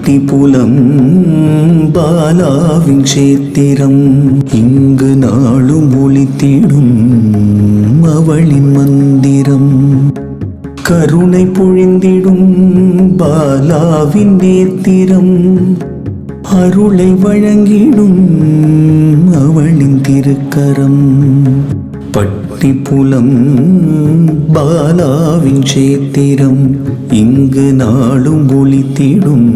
பட்டிப்புலம் பாலாவின் சேத்திரம் இங்கு நாளும் ஒளித்திடும் அவளின் மந்திரம். கருணை பொழிந்திடும் பாலாவின் நேத்திரம் அருளை வழங்கிடும் அவளின் திருக்கரம். பட்டிப்புலம் பாலாவின் சேத்திரம் இங்கு நாளும் ஒளித்திடும்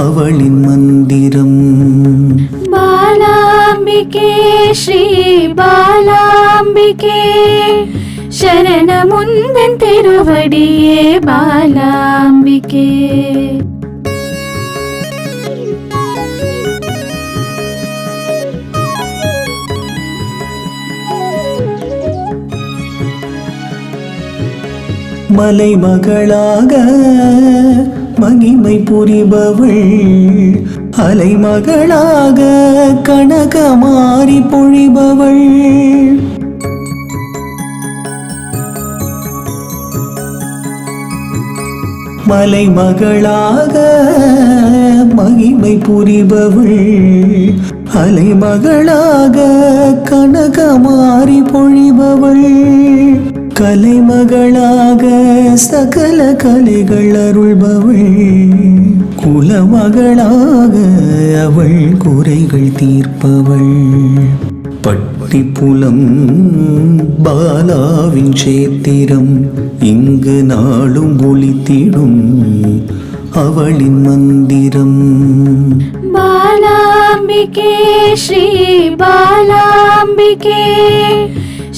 அவளின் மந்திரம். பாலாம்பிகே ஸ்ரீ பாலாம்பிகே சரணமுந்தன் திருவடியே பாலாம்பிகே. மலை மகளாக மகிமை புரிபவள் அலை மகளாக கனகமாரி பொழிபவள். மலை மகளாக மகிமை புரிபவள் அலை மகளாக கனகமாரி பொழிபவள். கலைமகளாக சகல கலைகள் அருள்பவள் குலமகளாக அவள் குறைகள் தீர்ப்பவள். பட்டிப்புலம் பாலாவின் சேத்திரம் இங்கு நாளும் ஒளித்திடும் அவளின் மந்திரம். பாலாம்பிகே ஸ்ரீ பாலாம்பிகே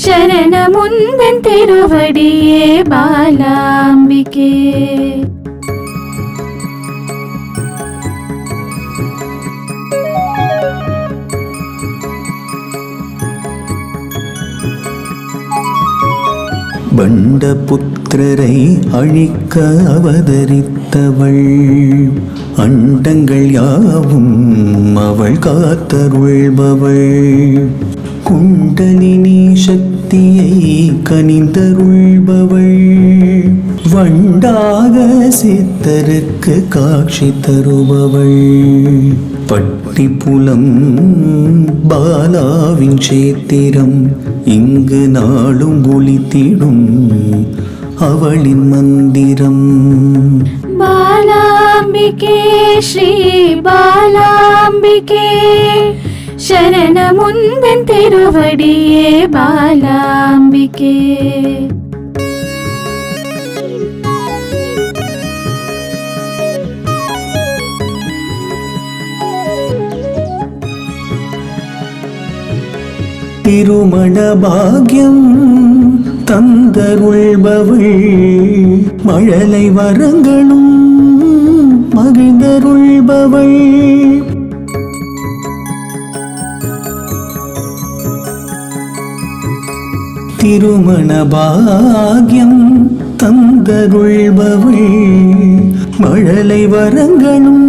சரணமுந்தன் திருவடியே பாலாம்பிகே. பண்ட புத்திரரை அழிக்க அவதரித்தவள் அண்டங்கள் யாவும் அவள் காத்தருள்பவள். குண்டலினி சக்தியை கனிந்தருள்பவள் வண்டாக சித்தருக்கு காட்சி தருபவள். பட்டிப்புலம் பாலாவின் சேத்திரம் இங்கு நாளும் ஒளித்திடும் அவளின் மந்திரம். பாலாம்பிகே ஸ்ரீ பாலாம்பிகே சரணமுந்தன் திருவடியே பாலாம்பிகே. திருமண பாக்யம் தந்தருள்பவள் மழலை வரங்களும் மகிழ்ந்தருள்பவள். திருமண பாக்யம் தந்தருள்பவள் மழலை வரங்களும்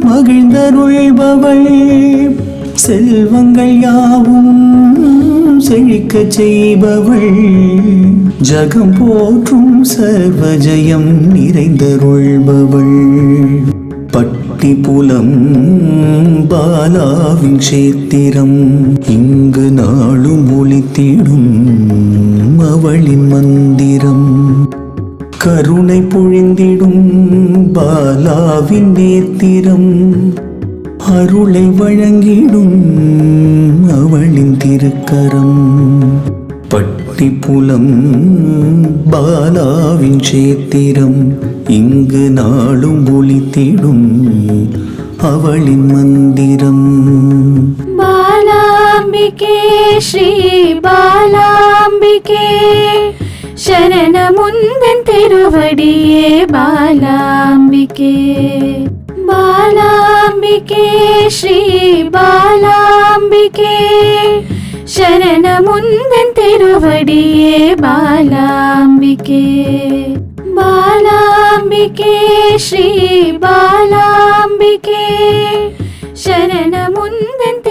மகிழ்ந்தருள்பவள். செல்வங்கள் யாவும் செழிக்க செய்பவள் ஜகம் போற்றும் சர்வஜயம் நிறைந்தருள்பவள். பட்டிப்புலம் பாலாவின் சேத்திரம் இங்கு நாளும் ஒளித்திடும் அவளின் மந்திரம். கருணை பொழிந்திடும் பாலாவின் நேத்திரம் அருளை வழங்கிடும் அவளின் திருக்கரம். பட்டிப்புலம் பாலாவின் சேத்திரம் இங்கு நாளும் ஒளித்திடும் அவளின் மந்திரம். பாலாம்பிகே ஸ்ரீ பாலாம்பிகே சரணமுந்தன் திருவடியே பாலாம்பிகே. பாலாம்பிகே ஸ்ரீ பாலாம்பிகே சரணமுந்தன் திருவடியே பாலாம்பிகே. பாலாம்பிகே ஸ்ரீ பாலாம்பிகே சரணமுந்தன்